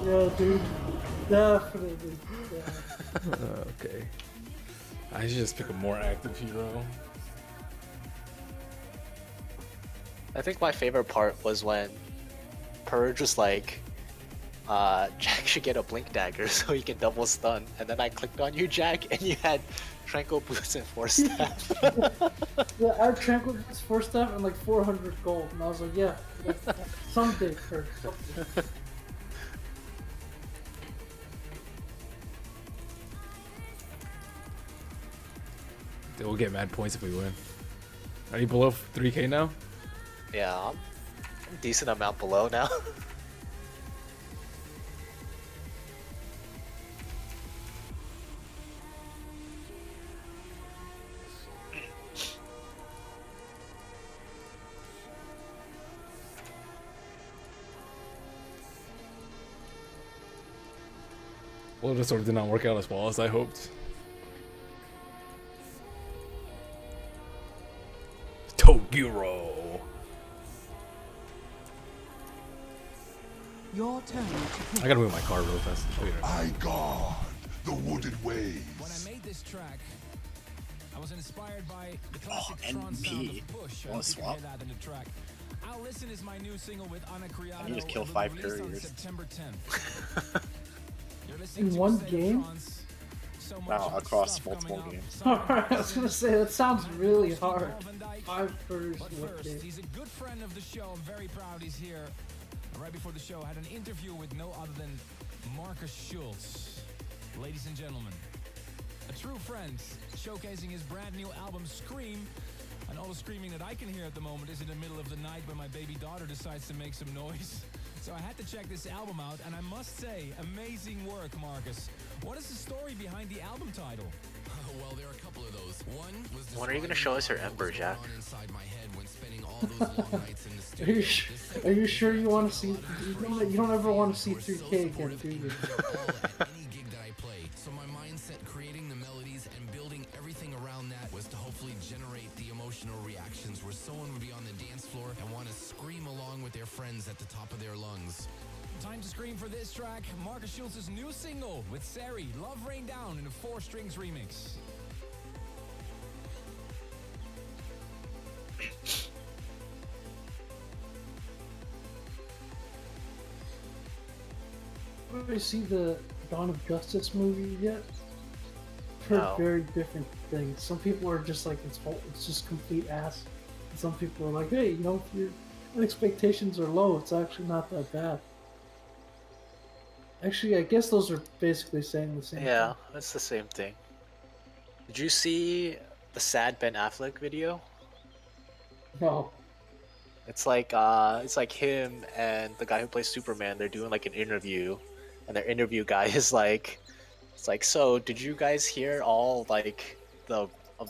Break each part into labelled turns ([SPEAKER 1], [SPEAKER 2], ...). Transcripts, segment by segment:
[SPEAKER 1] Yeah, dude. Definitely. Yeah.
[SPEAKER 2] Okay. I should just pick a more active hero.
[SPEAKER 3] I think my favorite part was when Purge was like, Jack should get a blink dagger so he can double stun. And then I clicked on you, Jack, and you had Tranquil Boots and Force Staff.
[SPEAKER 1] Yeah, I had Tranquil Boots, Force Staff, and like 400 gold. And I was like, yeah, someday, Kurt, someday.
[SPEAKER 2] We'll get mad points if we win. Are you below 3k now?
[SPEAKER 3] Yeah, I'm a decent amount below now.
[SPEAKER 2] Well, it just sort of did not work out as well as I hoped. Toguro.
[SPEAKER 4] Your turn to
[SPEAKER 2] I gotta move my car real fast. Oh, yeah.
[SPEAKER 5] I guard the wooded ways.
[SPEAKER 6] When I made this track, I was inspired by the classic Tron sound
[SPEAKER 7] NP.
[SPEAKER 6] of Bush.
[SPEAKER 7] Wanna swap?
[SPEAKER 6] That in the track. I'll Listen is my new single with Ana Criado.
[SPEAKER 7] I need to kill
[SPEAKER 6] It'll be
[SPEAKER 7] 5
[SPEAKER 6] released on
[SPEAKER 7] couriers.
[SPEAKER 6] September 10th. You're listening
[SPEAKER 1] In
[SPEAKER 6] to
[SPEAKER 1] one
[SPEAKER 6] a state of
[SPEAKER 1] game?
[SPEAKER 6] trance. So much
[SPEAKER 7] Wow,
[SPEAKER 6] of the
[SPEAKER 7] across
[SPEAKER 6] stuff
[SPEAKER 7] multiple
[SPEAKER 6] coming up.
[SPEAKER 7] games.
[SPEAKER 1] Alright, I was gonna say, that sounds really hard. 5 Purge,
[SPEAKER 6] But
[SPEAKER 1] what
[SPEAKER 6] first,
[SPEAKER 1] game?
[SPEAKER 6] he's a good friend of the show. I'm very proud he's here. And right before the show, I had an interview with no other than Marcus Schultz. Ladies and gentlemen, a true friend showcasing his brand new album Scream. And all the screaming that I can hear at the moment is in the middle of the night when my baby daughter decides to make some noise. So I had to check this album out, and I must say, amazing work, Marcus. What is the story behind the album title?
[SPEAKER 8] Well, there are a couple of those. One was
[SPEAKER 3] When are you gonna show us your Ember, Jack?
[SPEAKER 8] inside my head when spending all those long nights in the
[SPEAKER 1] Are you,
[SPEAKER 8] studio.
[SPEAKER 1] are you sure you want to see? You don't ever want to see 3K again, do you?
[SPEAKER 8] Any gig that I play. So my mindset creating the melodies and building everything around that was to hopefully generate the emotional reactions where someone would be on the dance floor and want to scream along with their friends at the top of their lungs.
[SPEAKER 6] Time to scream for this track, Marcus Schultz's new single with Sari, Love Rain Down in a 4 Strings remix.
[SPEAKER 1] Ever see the Dawn of Justice movie yet? Heard
[SPEAKER 3] No.
[SPEAKER 1] very different things. Some people are just like it's just complete ass. And some people are like, hey, you know, if your expectations are low, it's actually not that bad. Actually, I guess those are basically saying the same
[SPEAKER 3] Yeah, that's the same thing. Did you see the sad Ben Affleck video?
[SPEAKER 1] thing. No.
[SPEAKER 3] It's like him and the guy who plays Superman. They're doing like an interview, and their interview guy is like, it's like, so did you guys hear all like the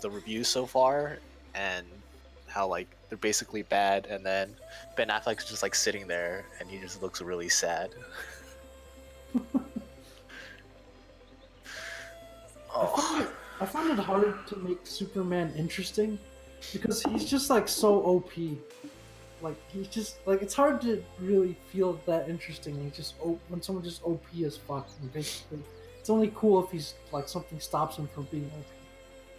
[SPEAKER 3] reviews so far, and how like they're basically bad? And then Ben Affleck's just like sitting there, and he just looks really sad. Oh,
[SPEAKER 1] I find it hard to make Superman interesting because he's just like so OP. Like he's just like it's hard to really feel that interesting. He's just when someone just OP as fuck. And basically, it's only cool if he's like something stops him from being OP.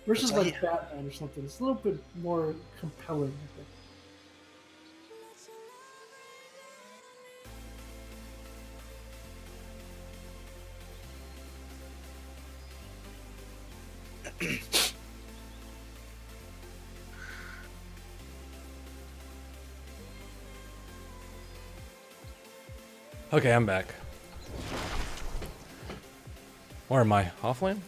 [SPEAKER 1] Versus
[SPEAKER 3] It's
[SPEAKER 1] like
[SPEAKER 3] like-
[SPEAKER 1] Batman or something. It's a little bit more compelling. I think.
[SPEAKER 2] Okay, I'm back. Where am I? Offlane?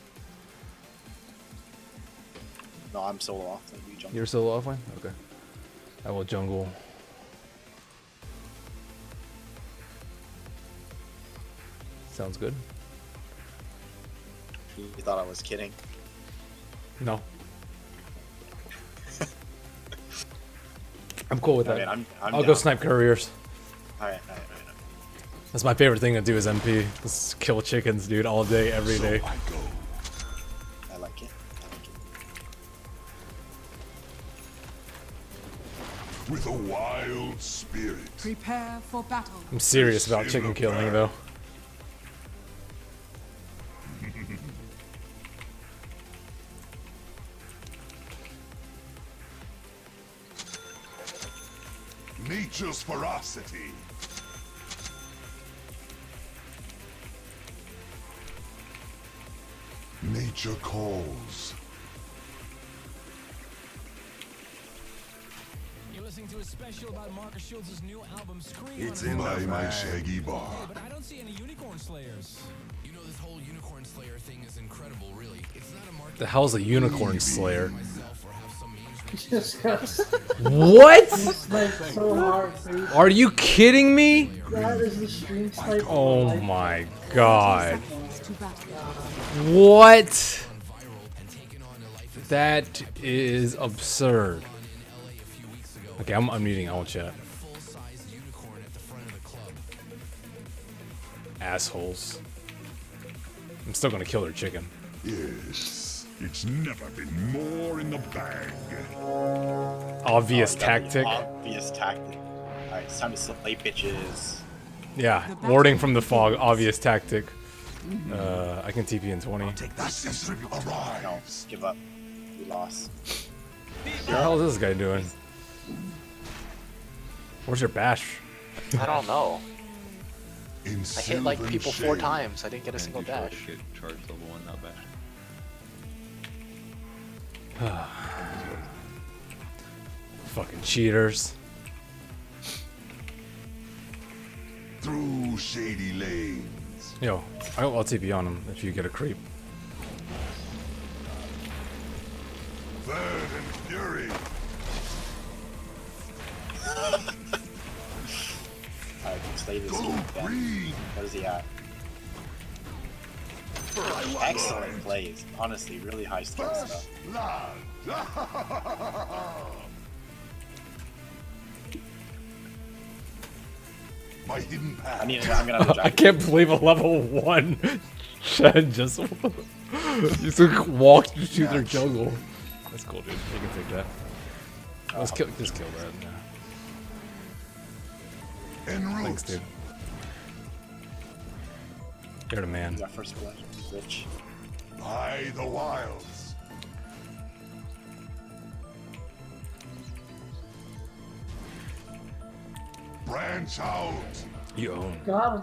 [SPEAKER 7] No, I'm solo off. Like, you jump.
[SPEAKER 2] You're solo offlane? Okay. I will jungle. Sounds good.
[SPEAKER 7] You thought I was kidding.
[SPEAKER 2] No. I'm cool with
[SPEAKER 7] I
[SPEAKER 2] that.
[SPEAKER 7] mean, I'm
[SPEAKER 2] I'll go
[SPEAKER 7] down.
[SPEAKER 2] snipe couriers.
[SPEAKER 7] Alright.
[SPEAKER 2] That's my favorite thing to do is MP. Just kill chickens, dude, all day, every day.
[SPEAKER 5] I go.
[SPEAKER 7] I like it.
[SPEAKER 5] With a wild spirit.
[SPEAKER 4] prepare for battle.
[SPEAKER 2] I'm serious about chicken killing, though.
[SPEAKER 5] Nature's ferocity. Nature calls.
[SPEAKER 6] You're listening to a special about Marcus Schultz's new album, Scream.
[SPEAKER 5] It's
[SPEAKER 6] on
[SPEAKER 5] in
[SPEAKER 6] Spotify.
[SPEAKER 5] my shaggy bar.
[SPEAKER 6] Hey, but I don't see any unicorn slayers.
[SPEAKER 8] You know, this whole unicorn slayer thing is incredible, really. It's not a market
[SPEAKER 2] The hell's a unicorn slayer?
[SPEAKER 8] myself or have some management.
[SPEAKER 1] Just got
[SPEAKER 2] What?
[SPEAKER 1] sniped so hard, dude.
[SPEAKER 2] Are you kidding me?
[SPEAKER 1] That is the stream sniper.
[SPEAKER 2] Oh my god. What?
[SPEAKER 8] Viral and taken on a life
[SPEAKER 2] That is absurd.
[SPEAKER 8] in LA a few weeks ago.
[SPEAKER 2] Okay, I'm unmuting all chat.
[SPEAKER 8] Full-size unicorn at the front of the club.
[SPEAKER 2] Assholes. I'm still gonna kill their chicken.
[SPEAKER 5] Yes, it's never been more in the bag.
[SPEAKER 2] Obvious
[SPEAKER 7] Definitely
[SPEAKER 2] tactic.
[SPEAKER 7] Obvious tactic. Alright, it's time to slay bitches.
[SPEAKER 2] Yeah, warding from the fog. Obvious tactic. I can TP in 20. What
[SPEAKER 5] Take that season
[SPEAKER 7] No,
[SPEAKER 5] arise.
[SPEAKER 7] give up. We lost.
[SPEAKER 2] the hell is this guy doing? Where's your bash?
[SPEAKER 3] I don't know.
[SPEAKER 5] In
[SPEAKER 3] I hit like
[SPEAKER 5] sylvan
[SPEAKER 3] people 4
[SPEAKER 5] shade.
[SPEAKER 3] times. I didn't get a single dash.
[SPEAKER 4] Get charged level 1, not bad.
[SPEAKER 2] Fucking cheaters.
[SPEAKER 5] Through shady lanes.
[SPEAKER 2] Yo, I'll TP on him if you get a creep.
[SPEAKER 5] Burn and fury.
[SPEAKER 7] Alright, slay this
[SPEAKER 5] Go
[SPEAKER 7] dude then.
[SPEAKER 5] green.
[SPEAKER 7] What is he at? Excellent plays. Honestly, really high skill
[SPEAKER 5] First
[SPEAKER 7] stuff.
[SPEAKER 5] blood. My hidden path.
[SPEAKER 7] I'm gonna have to
[SPEAKER 2] I can't believe a level 1 Shed just walked through their jungle. That's cool, dude. You can take that. Let's kill that. Yeah.
[SPEAKER 5] En route.
[SPEAKER 2] Thanks, dude. You're the man.
[SPEAKER 7] Yeah, first blood. Rich.
[SPEAKER 5] By the wilds. Branch out.
[SPEAKER 2] You own.
[SPEAKER 1] Got him.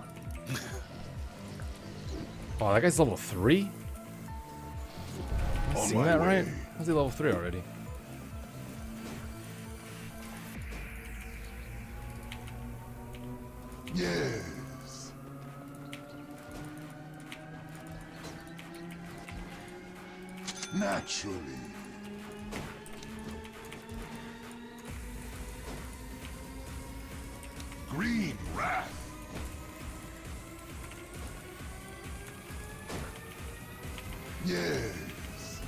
[SPEAKER 2] Oh, that guy's level 3? Am I
[SPEAKER 5] On
[SPEAKER 2] seeing
[SPEAKER 5] my
[SPEAKER 2] that right?
[SPEAKER 5] way.
[SPEAKER 2] How's he level 3 already?
[SPEAKER 5] Yes. Naturally. Green wrath. Yes.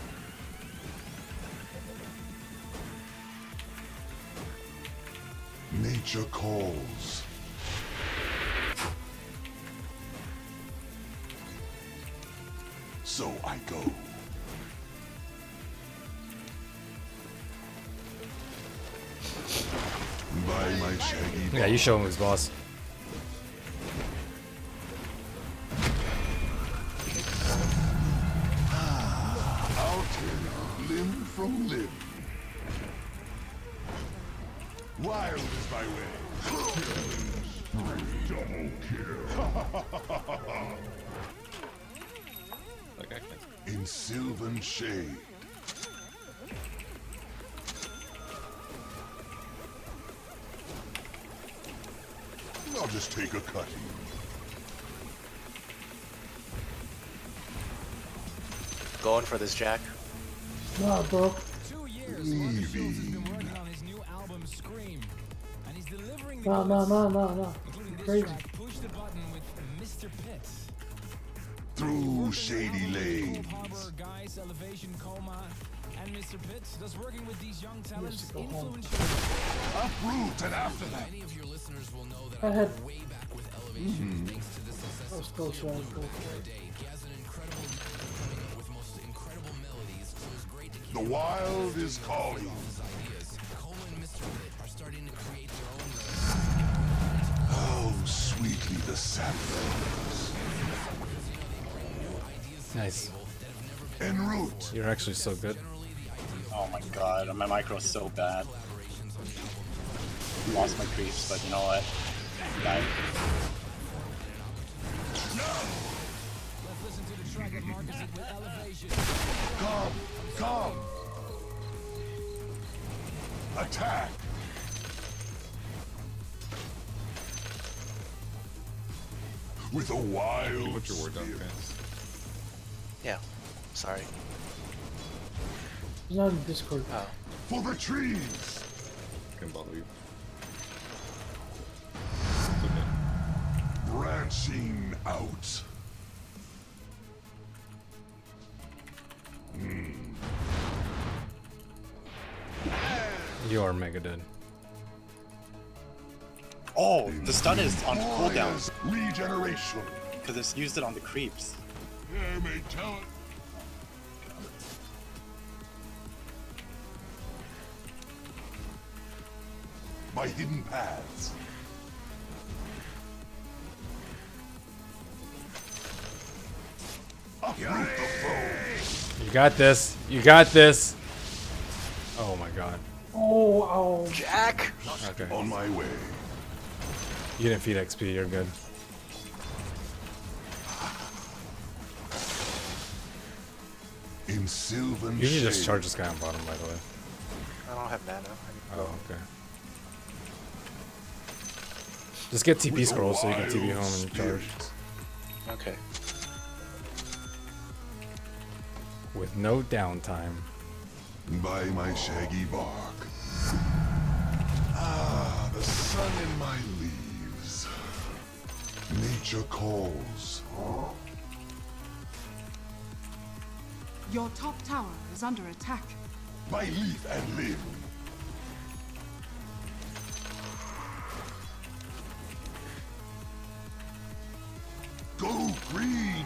[SPEAKER 5] Nature calls. So I go. By my shaggy
[SPEAKER 2] Yeah, you show him who's boss.
[SPEAKER 5] I'll tear limb from limb. Wild is my way. Double kill.
[SPEAKER 4] Like, I can.
[SPEAKER 5] In sylvan shade. I'll just take a cutting.
[SPEAKER 3] Going for this, Jack.
[SPEAKER 1] Nah, bro.
[SPEAKER 6] 2 years, Marcus Schultz has been working on his new album, Scream. And he's delivering the
[SPEAKER 1] Nah.
[SPEAKER 6] including this
[SPEAKER 1] Crazy.
[SPEAKER 6] track, Push the Button with Mr. Pitt.
[SPEAKER 5] Through shady
[SPEAKER 6] Cold
[SPEAKER 5] lanes.
[SPEAKER 6] Harbor, Guys, Elevation, Coma, and Mr. Pitt. Thus working with these young talents,
[SPEAKER 1] go home.
[SPEAKER 6] influential.
[SPEAKER 5] Uproot and after that.
[SPEAKER 8] Many of your listeners will know that
[SPEAKER 1] I
[SPEAKER 8] I
[SPEAKER 1] had-
[SPEAKER 8] went way back with Elevation thanks to the success
[SPEAKER 1] That was
[SPEAKER 8] of
[SPEAKER 1] close,
[SPEAKER 8] Clear
[SPEAKER 1] that was
[SPEAKER 8] Blue
[SPEAKER 1] close.
[SPEAKER 8] back in the day. He has an incredible knack of coming up with most incredible melodies, so it's great to keep
[SPEAKER 5] The wild is calling.
[SPEAKER 8] his ideas. Coma and Mr. Pitt are starting to create their own
[SPEAKER 5] Oh, sweetly the saplings.
[SPEAKER 2] Nice.
[SPEAKER 5] En route.
[SPEAKER 2] You're actually so good.
[SPEAKER 7] Oh my god, my micro is so bad. Lost my creeps, but you know what? Died.
[SPEAKER 6] Let's listen to the track that Marcus did with Elevation.
[SPEAKER 5] Come! Attack! With a wild
[SPEAKER 4] Put your word down,
[SPEAKER 5] spirit.
[SPEAKER 4] fans.
[SPEAKER 3] Yeah. Sorry.
[SPEAKER 1] He's not in Discord.
[SPEAKER 3] Oh.
[SPEAKER 5] For the trees!
[SPEAKER 4] Can believe. It's okay.
[SPEAKER 5] Branching out.
[SPEAKER 2] You are mega dead.
[SPEAKER 7] Oh, the stun is on cooldown
[SPEAKER 5] Warriors, regeneration.
[SPEAKER 7] because it's used it on the creeps.
[SPEAKER 5] I may tell it. My hidden paths. Uproot the foe.
[SPEAKER 2] You got this. You got this. Oh my god.
[SPEAKER 1] Oh,
[SPEAKER 3] Jack!
[SPEAKER 2] Okay.
[SPEAKER 5] On my way.
[SPEAKER 2] You didn't feed XP. You're good.
[SPEAKER 5] In sylvan
[SPEAKER 2] You should just
[SPEAKER 5] shade.
[SPEAKER 2] charge this guy on bottom, by the way.
[SPEAKER 3] I don't have mana.
[SPEAKER 2] Oh, okay. Just get TP
[SPEAKER 5] With a
[SPEAKER 2] scrolls so you can TP
[SPEAKER 5] wild
[SPEAKER 2] home and charge.
[SPEAKER 5] spirit.
[SPEAKER 3] Okay.
[SPEAKER 2] With no downtime.
[SPEAKER 5] By my shaggy bark. Ah, the sun in my leaves. Nature calls.
[SPEAKER 9] Your top tower is under attack.
[SPEAKER 5] By leaf and limb. Go green.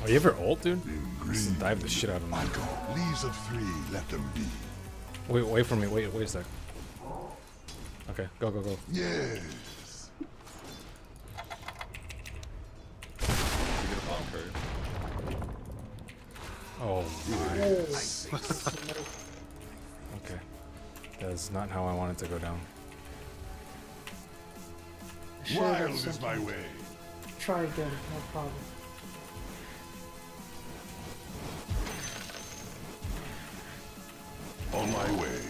[SPEAKER 2] Oh, you ever ult, dude?
[SPEAKER 5] In
[SPEAKER 2] Just
[SPEAKER 5] green.
[SPEAKER 2] dive the shit out of
[SPEAKER 5] I
[SPEAKER 2] him.
[SPEAKER 5] go. Leaves of 3, let them be.
[SPEAKER 2] Wait for me. Wait a sec. Okay, go.
[SPEAKER 5] Yes.
[SPEAKER 4] You get a bomb card.
[SPEAKER 2] Oh my.
[SPEAKER 5] Yes.
[SPEAKER 2] Okay. That's not how I wanted to go down.
[SPEAKER 1] shit.
[SPEAKER 5] Wild is my way.
[SPEAKER 1] Try again, no problem.
[SPEAKER 5] On my way.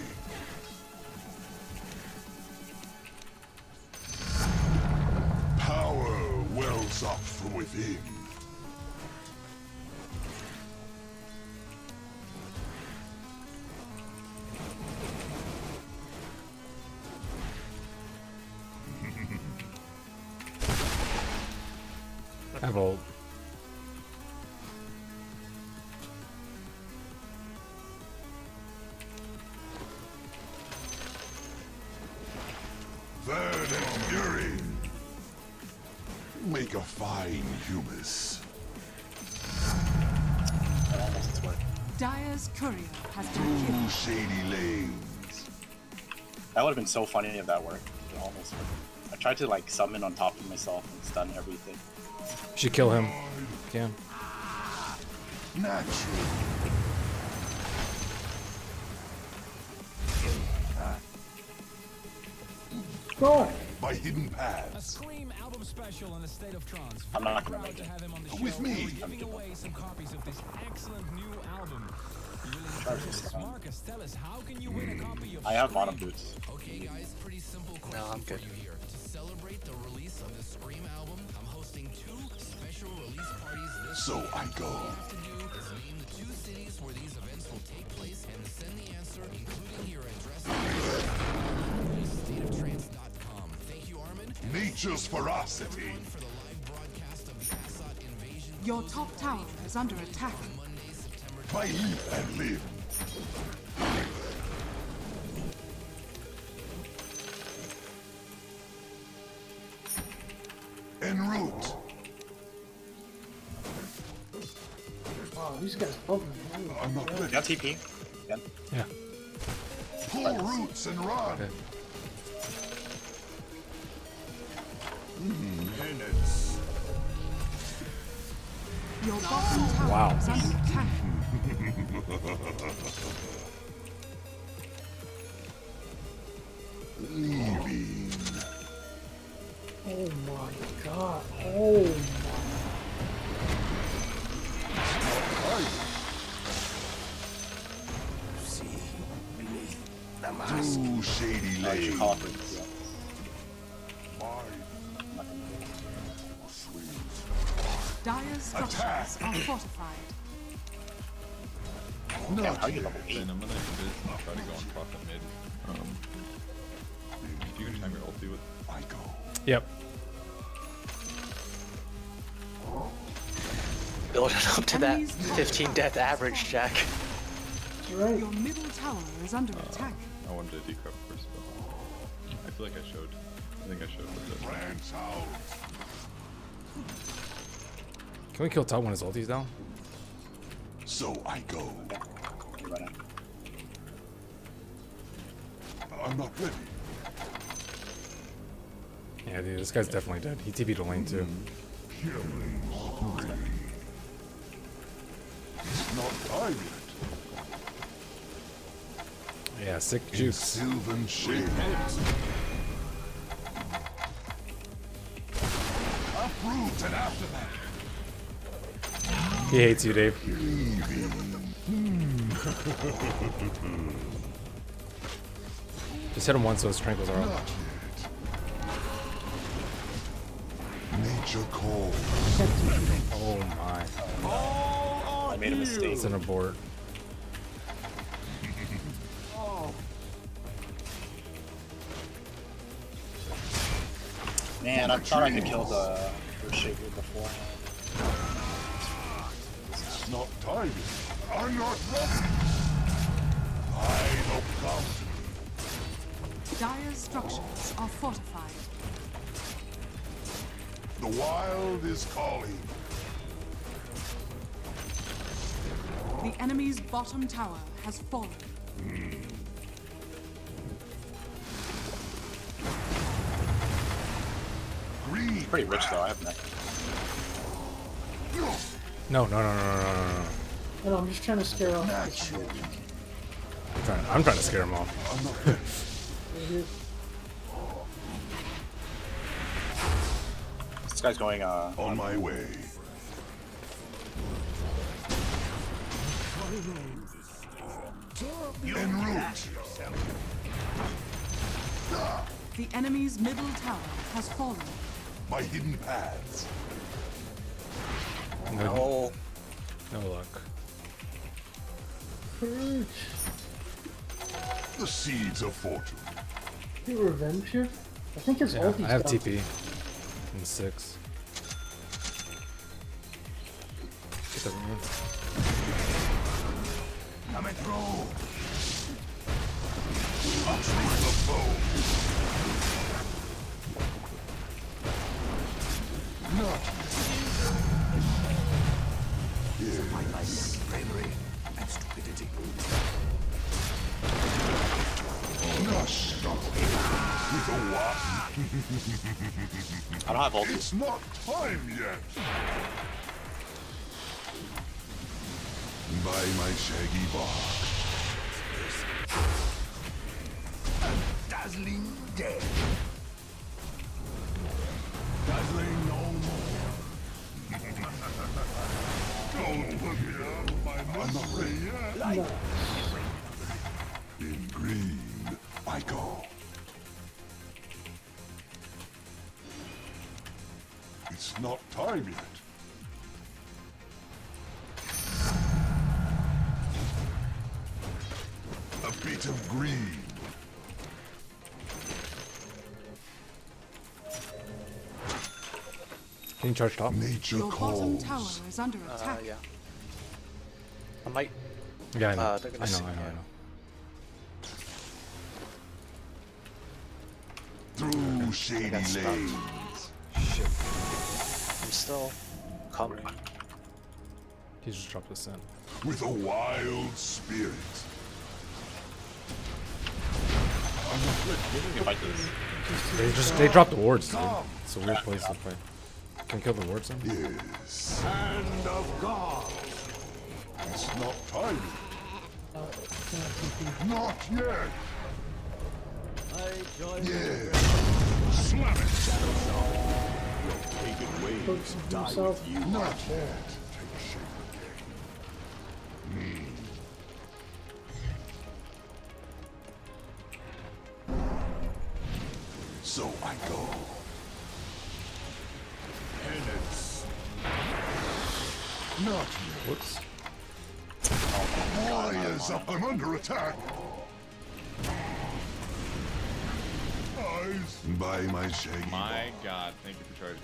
[SPEAKER 5] Power wells up from within.
[SPEAKER 2] I have ult.
[SPEAKER 5] Third and fury. Make a fine humus.
[SPEAKER 7] That almost worked.
[SPEAKER 9] Dire's courier has been killed.
[SPEAKER 5] Through shady lanes.
[SPEAKER 7] That would have been so funny if that worked. It almost worked. I tried to like summon on top of myself and stun everything.
[SPEAKER 2] You should kill him. Cam.
[SPEAKER 5] Natural.
[SPEAKER 1] Go!
[SPEAKER 5] By hidden
[SPEAKER 6] A
[SPEAKER 5] paths.
[SPEAKER 6] Scream album special on the State of Trance.
[SPEAKER 7] I'm not
[SPEAKER 6] Very
[SPEAKER 7] gonna
[SPEAKER 6] proud
[SPEAKER 7] make
[SPEAKER 6] to
[SPEAKER 7] it.
[SPEAKER 6] have him on the show.
[SPEAKER 5] With me.
[SPEAKER 6] We're giving away some copies of this excellent new album. You really need
[SPEAKER 7] Charge
[SPEAKER 6] to
[SPEAKER 7] this
[SPEAKER 6] this.
[SPEAKER 7] down.
[SPEAKER 6] Marcus, tell us, how can you win a copy of
[SPEAKER 7] I have
[SPEAKER 6] Scream?
[SPEAKER 7] bottom boots.
[SPEAKER 8] Okay, guys, pretty simple question
[SPEAKER 3] I'm
[SPEAKER 8] for
[SPEAKER 3] good.
[SPEAKER 8] you here. To celebrate the release of the Scream album, I'm hosting 2 special release parties this
[SPEAKER 5] So
[SPEAKER 8] week.
[SPEAKER 5] I go.
[SPEAKER 8] All you have to do is name the 2 cities where these events will take place and send the answer, including your address, to stateoftrance.com. Thank you, Armin. And
[SPEAKER 5] Nature's ferocity.
[SPEAKER 8] for the live broadcast of the Assot invasion.
[SPEAKER 9] Your top tower is under attack.
[SPEAKER 8] Monday, September
[SPEAKER 5] By leaf and limb. En route.
[SPEAKER 1] Wow, these guys love me.
[SPEAKER 5] I'm not
[SPEAKER 7] You
[SPEAKER 5] ready.
[SPEAKER 7] got TP? Yeah.
[SPEAKER 2] Yeah.
[SPEAKER 5] Pull roots and run.
[SPEAKER 2] Okay.
[SPEAKER 5] Minutes.
[SPEAKER 9] Your bottom tower
[SPEAKER 2] Wow.
[SPEAKER 9] is under attack.
[SPEAKER 5] Leaving.
[SPEAKER 1] Oh my god. Oh my.
[SPEAKER 5] Through shady
[SPEAKER 7] I should
[SPEAKER 5] lanes.
[SPEAKER 7] call it for
[SPEAKER 9] Dire's structures are fortified.
[SPEAKER 7] Damn, how are you level 8?
[SPEAKER 4] Then I'm gonna do this and try to go on profit mid. You can time your ulti with.
[SPEAKER 5] I go.
[SPEAKER 2] Yep.
[SPEAKER 3] Building up to that 15 death average, Jack.
[SPEAKER 1] That's right.
[SPEAKER 9] Your middle tower is under attack.
[SPEAKER 4] I wanted to decrypt first, but I feel like I showed. I think I showed with it.
[SPEAKER 5] Branch out.
[SPEAKER 2] Can we kill top when his ulti's down?
[SPEAKER 5] So I go.
[SPEAKER 7] You're right.
[SPEAKER 5] I'm not ready.
[SPEAKER 2] Yeah, dude, this guy's definitely dead. He TP'd the lane too.
[SPEAKER 5] Killing spree. It's not time yet.
[SPEAKER 2] Yeah, sick
[SPEAKER 5] In
[SPEAKER 2] juice.
[SPEAKER 5] sylvan shade. Approved and aftermath.
[SPEAKER 2] He hates you, Dave. Just hit him once so his tranquils are
[SPEAKER 5] Not
[SPEAKER 2] up.
[SPEAKER 5] yet. Nature calls.
[SPEAKER 2] Oh my.
[SPEAKER 7] I made a mistake.
[SPEAKER 2] It's an abort.
[SPEAKER 7] Man, I thought I could kill the shaker before.
[SPEAKER 5] It's not time yet. I'm not ready. I don't come.
[SPEAKER 9] Dire's structures are fortified.
[SPEAKER 5] The wild is calling.
[SPEAKER 9] The enemy's bottom tower has fallen.
[SPEAKER 5] Green.
[SPEAKER 7] Pretty rich though, I have nothing.
[SPEAKER 2] No, no, no, no, no, no, no, no.
[SPEAKER 1] I know, I'm just trying to scare off.
[SPEAKER 5] Natural.
[SPEAKER 2] I'm trying to scare him off.
[SPEAKER 5] I'm not ready.
[SPEAKER 1] Right here.
[SPEAKER 7] This guy's going
[SPEAKER 5] On my way. En route.
[SPEAKER 9] The enemy's middle tower has fallen.
[SPEAKER 5] My hidden paths.
[SPEAKER 3] Oh,
[SPEAKER 2] No luck.
[SPEAKER 1] Courage.
[SPEAKER 5] The seeds of fortune.
[SPEAKER 1] Get revenge here? I think his
[SPEAKER 2] Yeah,
[SPEAKER 1] ulti's
[SPEAKER 2] I have
[SPEAKER 1] down.
[SPEAKER 2] TP. In 6. 7 minutes.
[SPEAKER 5] Coming through. Uproot the foe. Not here. My life, bravery, and stupidity. Not stop. With a what?
[SPEAKER 7] I don't have ulti.
[SPEAKER 5] It's not time yet. By my shaggy bark. Dazzling dead. Dazzling no more. Don't put me out of my misery yet. In green, I go. It's not time yet. A bit of green.
[SPEAKER 2] Can you charge top?
[SPEAKER 5] Nature
[SPEAKER 9] Your bottom
[SPEAKER 5] calls.
[SPEAKER 9] tower is under attack.
[SPEAKER 3] yeah. I might.
[SPEAKER 2] Yeah, I know.
[SPEAKER 3] They're
[SPEAKER 2] I
[SPEAKER 3] gonna
[SPEAKER 2] know,
[SPEAKER 3] see-
[SPEAKER 2] I know, I
[SPEAKER 3] yeah.
[SPEAKER 2] know.
[SPEAKER 5] Through shady
[SPEAKER 3] got stuck.
[SPEAKER 5] lanes.
[SPEAKER 3] Shit. I'm still coming.
[SPEAKER 2] He just dropped the scent.
[SPEAKER 5] With a wild spirit. I'm not ready.
[SPEAKER 7] We can fight this.
[SPEAKER 2] They dropped the wards, dude. It's a weird place to play. Can we kill the wards then?
[SPEAKER 5] Yes. Hand of God. It's not time. Not yet. Yeah. Slam it.
[SPEAKER 1] Taking himself.
[SPEAKER 5] Not yet. Take shape again. So I go. Penance. Not yet.
[SPEAKER 2] Whoops.
[SPEAKER 5] Warriors up. I'm under attack. Eyes by my shaggy.
[SPEAKER 4] My god, thank you for charging.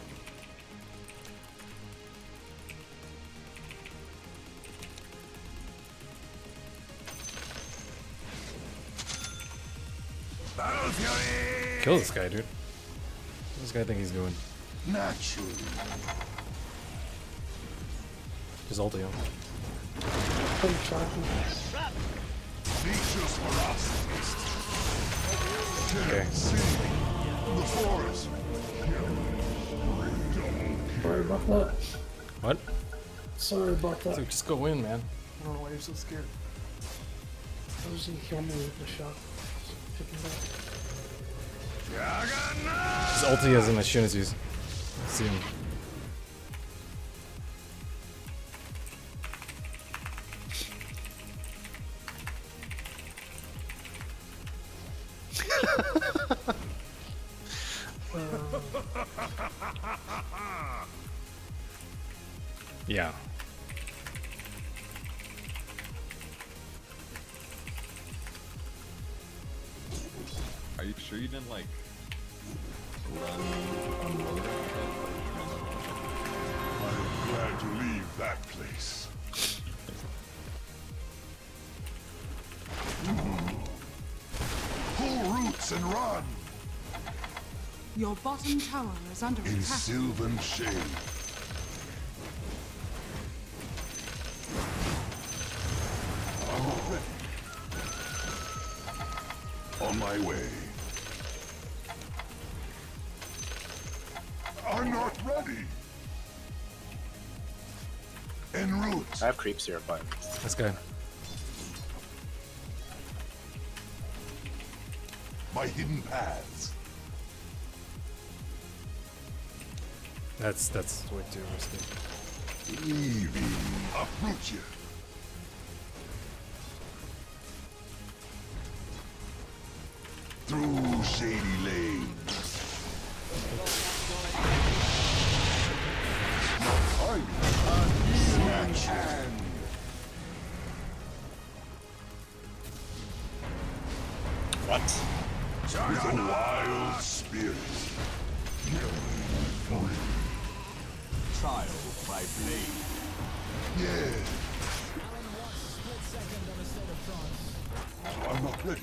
[SPEAKER 5] Battle Fury!
[SPEAKER 2] Kill this guy, dude. What does this guy think he's doing?
[SPEAKER 5] Naturally.
[SPEAKER 2] Just ulti him.
[SPEAKER 1] Pretty shocking.
[SPEAKER 5] Nature's ferocity.
[SPEAKER 2] Okay.
[SPEAKER 5] See the forest.
[SPEAKER 1] Sorry about that.
[SPEAKER 2] What?
[SPEAKER 1] Sorry about that.
[SPEAKER 2] Dude, just go in, man. I don't know why you're so scared.
[SPEAKER 1] How does he kill me with the shot? Chicken back.
[SPEAKER 2] His ulti has him as soon as you see him. Yeah.
[SPEAKER 4] Are you sure you didn't like run unload?
[SPEAKER 5] I'm glad to leave that place. Pull roots and run
[SPEAKER 9] Your bottom tower is under
[SPEAKER 5] in
[SPEAKER 9] attack.
[SPEAKER 5] sylvan shade. I'm not ready. On my way. I'm not ready. En route.
[SPEAKER 3] I have creeps here, but
[SPEAKER 2] This guy.
[SPEAKER 5] My hidden paths.
[SPEAKER 2] That's way too risky.
[SPEAKER 5] Leaving. Uproot you. Through shady lanes. Snatch hand.
[SPEAKER 3] what?
[SPEAKER 5] With a wild spirit.
[SPEAKER 6] Trial by blade.
[SPEAKER 5] Yeah. I'm not ready.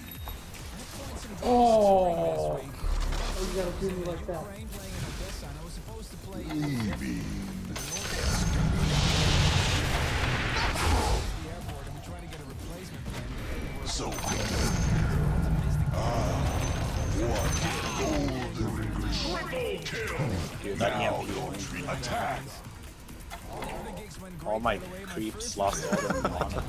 [SPEAKER 1] Oh! You gotta do me like that.
[SPEAKER 5] Leaving. So what golden triple kill.
[SPEAKER 3] Dude, that
[SPEAKER 5] Now
[SPEAKER 3] EMP.
[SPEAKER 5] your treat attack.
[SPEAKER 3] All my creeps lost all their mana.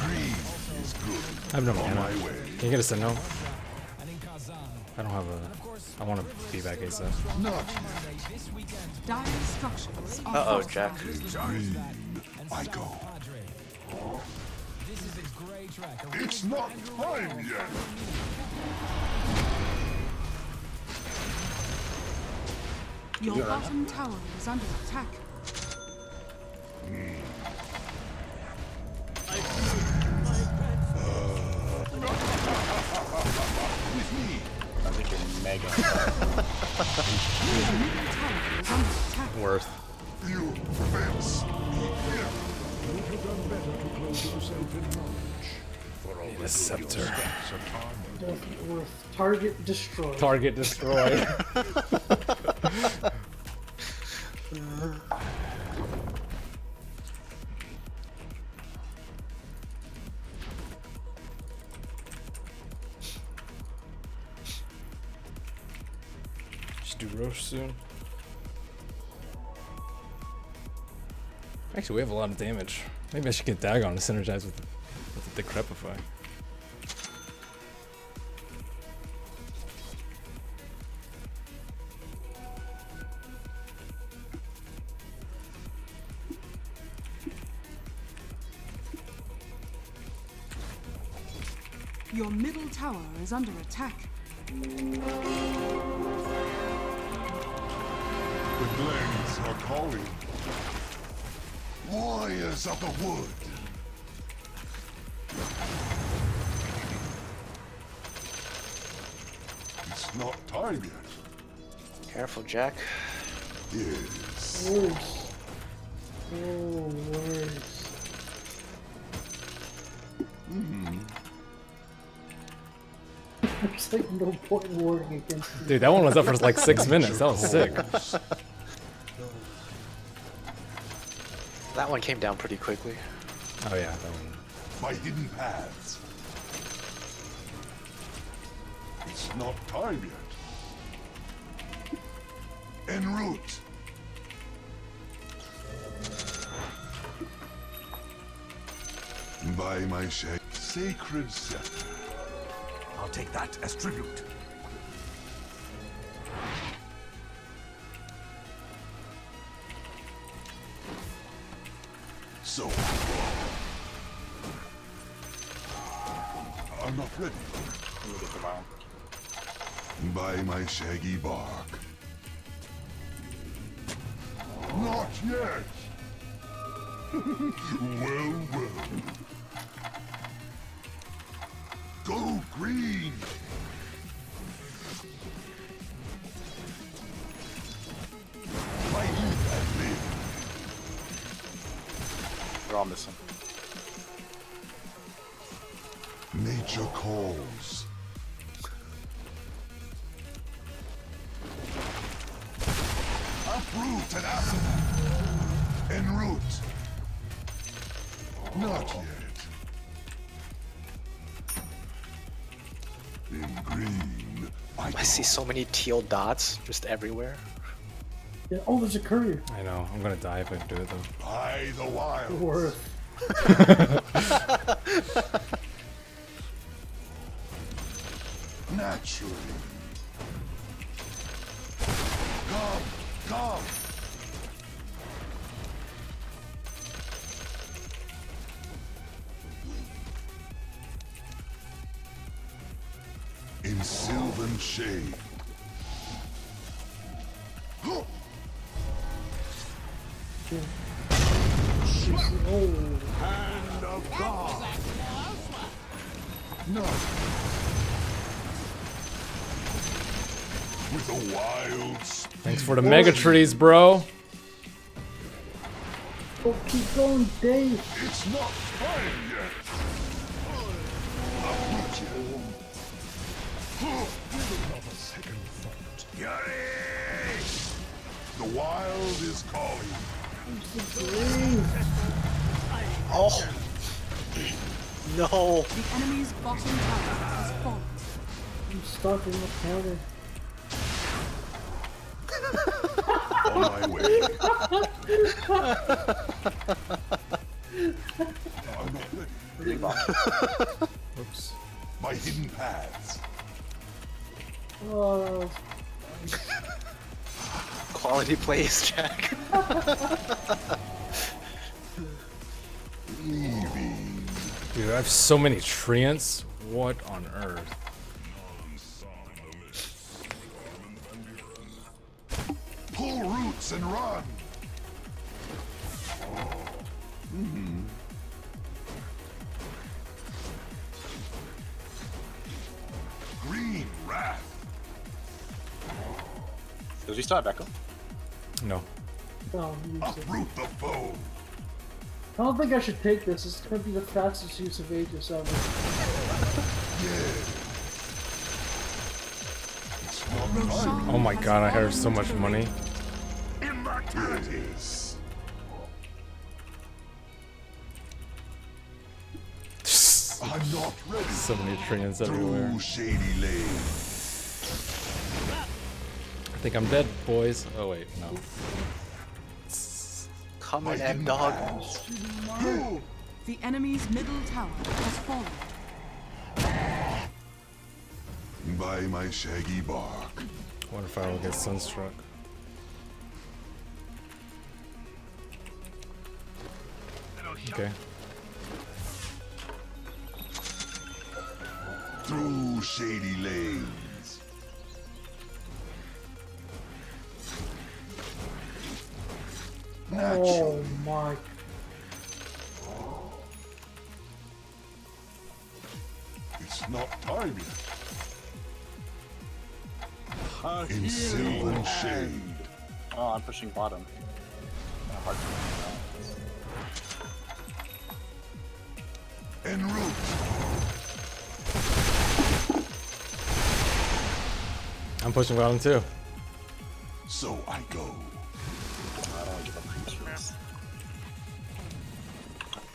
[SPEAKER 5] Greed is good.
[SPEAKER 2] I have no
[SPEAKER 5] On
[SPEAKER 2] mana.
[SPEAKER 5] my way.
[SPEAKER 2] Can you get a Sentinel? I don't have a... I want to be back ASAP.
[SPEAKER 5] Not
[SPEAKER 9] Dire structures are
[SPEAKER 3] Uh-oh,
[SPEAKER 9] fortified.
[SPEAKER 3] Jack.
[SPEAKER 5] green. I go. It's not time yet.
[SPEAKER 9] Your bottom tower is under attack.
[SPEAKER 5] With me.
[SPEAKER 3] I think you're mega.
[SPEAKER 9] Your middle tower is under attack.
[SPEAKER 2] Worth.
[SPEAKER 5] You fence.
[SPEAKER 2] The scepter.
[SPEAKER 1] Definitely worth. Target destroyed.
[SPEAKER 2] Target destroyed. Should do Roche soon. Actually, we have a lot of damage. Maybe I should get Dagon to synergize with the Decrepify.
[SPEAKER 9] Your middle tower is under attack.
[SPEAKER 5] The glens are calling. Warriors of the wood. It's not time yet.
[SPEAKER 3] Careful, Jack.
[SPEAKER 5] Yes.
[SPEAKER 1] Worse. Oh, worse. There's like no point in warring against you.
[SPEAKER 2] Dude, that one was up for like 6 minutes. That was sick.
[SPEAKER 3] That one came down pretty quickly.
[SPEAKER 2] Oh yeah, that one.
[SPEAKER 5] My hidden paths. It's not time yet. En route. By my sacred scepter.
[SPEAKER 10] I'll take that as tribute.
[SPEAKER 5] So, I'm not ready.
[SPEAKER 7] We'll get the vial.
[SPEAKER 5] By my shaggy bark. Not yet. Well. Go green. My youth has lived.
[SPEAKER 7] We're all missing.
[SPEAKER 5] Nature calls. Uproot and acid. En route. Not yet. In green,
[SPEAKER 3] I see so many teal dots just everywhere.
[SPEAKER 1] Yeah, oh, there's a courier.
[SPEAKER 2] I know. I'm gonna die if I do it though.
[SPEAKER 5] by the wild.
[SPEAKER 1] Worth.
[SPEAKER 5] Naturally. Come. In sylvan shade.
[SPEAKER 1] Oh,
[SPEAKER 5] Hand of God. No. With a wild speed.
[SPEAKER 2] Thanks for the mega trees, bro.
[SPEAKER 1] oh, keep going, Dave.
[SPEAKER 5] It's not time yet. Uproot you. Give another second thought. Yuri! The wild is calling.
[SPEAKER 3] Oh! No!
[SPEAKER 9] The enemy's bottom tower has fallen.
[SPEAKER 1] I'm stuck in the counter.
[SPEAKER 5] On my way. I'm not ready.
[SPEAKER 2] Oops.
[SPEAKER 5] My hidden paths.
[SPEAKER 1] Oh,
[SPEAKER 3] Quality plays, Jack.
[SPEAKER 5] Leaving.
[SPEAKER 2] Dude, I have so many treants. What on earth?
[SPEAKER 5] Pull roots and run. Green wrath.
[SPEAKER 7] Does he still have Echo?
[SPEAKER 2] No.
[SPEAKER 1] no, use it.
[SPEAKER 5] Uproot the foe.
[SPEAKER 1] I don't think I should take this. It's gonna be the fastest use of Aegis ever.
[SPEAKER 5] Yeah. It's not time.
[SPEAKER 2] Oh my god, I heard so much money.
[SPEAKER 5] Immortality. I'm not ready.
[SPEAKER 2] So many treants everywhere.
[SPEAKER 5] Through shady lane.
[SPEAKER 2] I think I'm dead, boys. Oh wait, no.
[SPEAKER 3] Come on, M dog.
[SPEAKER 9] The enemy's middle tower has fallen.
[SPEAKER 5] By my shaggy bark.
[SPEAKER 2] I wonder if I will get sunstruck. Okay.
[SPEAKER 5] Through shady lanes.
[SPEAKER 1] Oh my.
[SPEAKER 5] It's not time yet. In sylvan shade.
[SPEAKER 7] Oh, I'm pushing bottom. Hard to
[SPEAKER 5] En route.
[SPEAKER 2] I'm pushing bottom too.
[SPEAKER 5] So I go.
[SPEAKER 7] I don't want to give up creeps for this.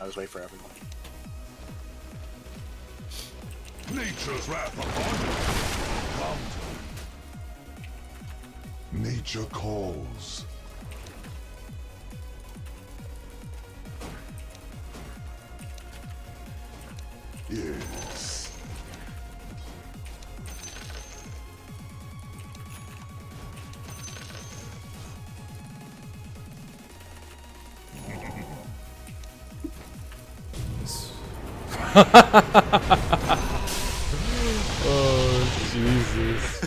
[SPEAKER 7] I just wait for everyone.
[SPEAKER 5] Nature's wrath upon you. Come. Nature calls. Yes.
[SPEAKER 2] Oh, Jesus.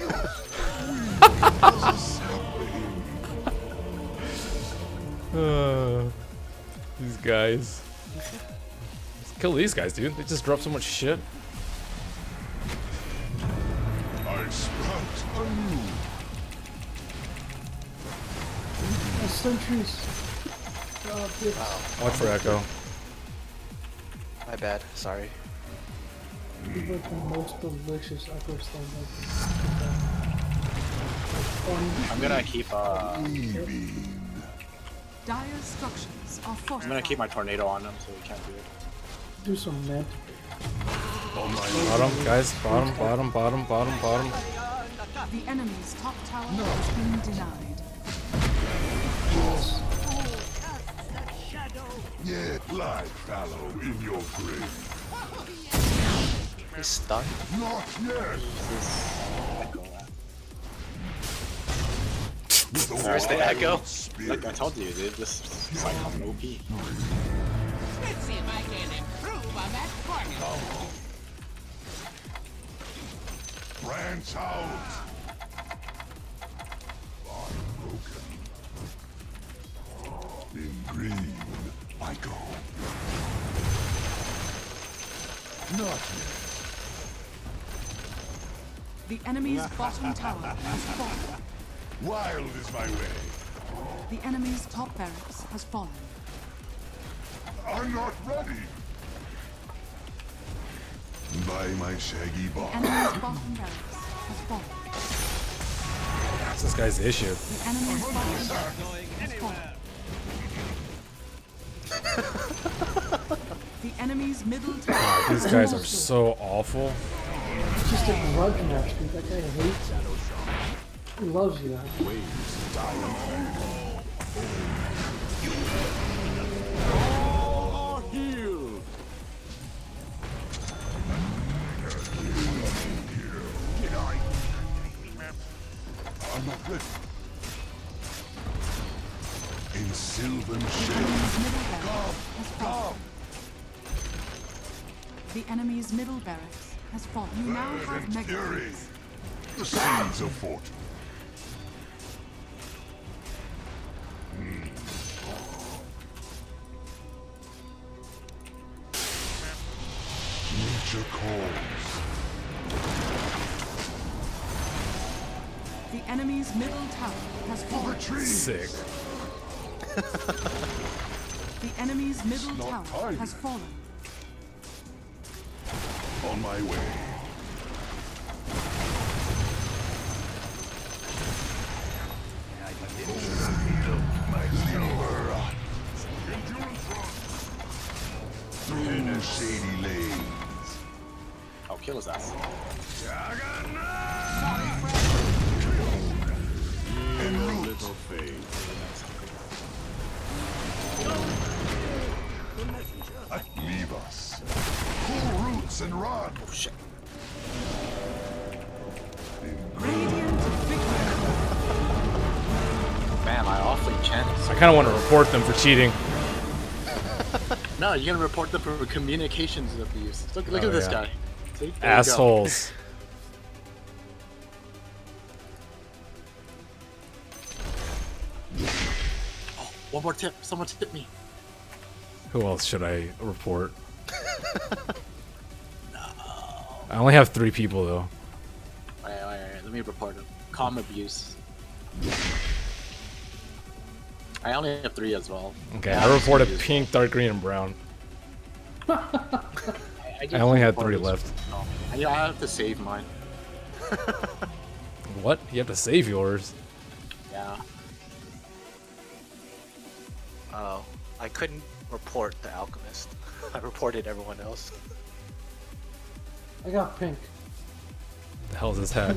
[SPEAKER 2] These guys. Let's kill these guys, dude. They just drop so much shit.
[SPEAKER 5] I sprout anew.
[SPEAKER 1] Sentries.
[SPEAKER 2] Watch for Echo.
[SPEAKER 3] My bad. Sorry.
[SPEAKER 1] You like the most delicious echo stand
[SPEAKER 7] I'm gonna keep
[SPEAKER 9] Dire structures are fortified.
[SPEAKER 7] I'm gonna keep my tornado on him so he can't do it.
[SPEAKER 1] Do some man.
[SPEAKER 2] Bottom, guys. Bottom, bottom, bottom, bottom, bottom.
[SPEAKER 9] The enemy's top tower has been denied.
[SPEAKER 5] Yeah, lie fallow in your grave.
[SPEAKER 3] He's stunned.
[SPEAKER 5] Not yet.
[SPEAKER 3] Where's the echo?
[SPEAKER 7] Like I told you, dude, this is like I'm OP.
[SPEAKER 11] Let's see if I can improve on that formula.
[SPEAKER 5] Branch out. Unbroken. In green, I go. Not yet.
[SPEAKER 9] The enemy's bottom tower has fallen.
[SPEAKER 5] Wild is my way.
[SPEAKER 9] The enemy's top barracks has fallen.
[SPEAKER 5] I'm not ready. By my shaggy
[SPEAKER 9] The
[SPEAKER 5] bar.
[SPEAKER 9] enemy's bottom barracks has fallen.
[SPEAKER 2] That's this guy's issue.
[SPEAKER 9] The enemy's bottom barracks has fallen. The enemy's middle tower.
[SPEAKER 2] These guys are so awful.
[SPEAKER 1] It's just a grudge match, dude. That guy hates it. He loves you.
[SPEAKER 5] I'm not ready. In sylvan
[SPEAKER 9] The
[SPEAKER 5] shade.
[SPEAKER 9] enemy's middle barracks has fallen. The enemy's middle barracks has fallen. You now have
[SPEAKER 5] Fervent fury.
[SPEAKER 9] megaways.
[SPEAKER 5] The seeds of fortune. Nature calls.
[SPEAKER 9] The enemy's middle tower has fallen.
[SPEAKER 5] Retreat.
[SPEAKER 2] Sick.
[SPEAKER 9] The enemy's middle
[SPEAKER 5] It's not
[SPEAKER 9] tower
[SPEAKER 5] time
[SPEAKER 9] has
[SPEAKER 5] yet.
[SPEAKER 9] fallen.
[SPEAKER 5] On my way. Through shady lanes.
[SPEAKER 7] I'll kill his ass.
[SPEAKER 5] En route.
[SPEAKER 4] Little face.
[SPEAKER 5] Leave us. Pull roots and run.
[SPEAKER 7] Oh shit.
[SPEAKER 9] Radiant victory.
[SPEAKER 7] Man, I awfully chance.
[SPEAKER 2] I kind of want to report them for cheating.
[SPEAKER 7] No, you're gonna report them for communications abuse. Look
[SPEAKER 2] Oh,
[SPEAKER 7] at this
[SPEAKER 2] yeah.
[SPEAKER 7] guy. See? There you go.
[SPEAKER 2] Assholes.
[SPEAKER 7] Oh, one more tip. Someone tip me.
[SPEAKER 2] Who else should I report? I only have 3 people though.
[SPEAKER 7] Wait. Let me report him. Calm abuse. I only have 3 as well.
[SPEAKER 2] Okay,
[SPEAKER 7] Yeah,
[SPEAKER 2] I reported
[SPEAKER 7] just
[SPEAKER 2] pink, dark green, and brown.
[SPEAKER 7] I
[SPEAKER 2] I only had
[SPEAKER 7] reported
[SPEAKER 2] 3 left.
[SPEAKER 7] Oh, I have to save mine.
[SPEAKER 2] What? You have to save yours.
[SPEAKER 7] Yeah.
[SPEAKER 3] Oh, I couldn't report the alchemist. I reported everyone else.
[SPEAKER 1] I got pink.
[SPEAKER 2] The hell is this hat?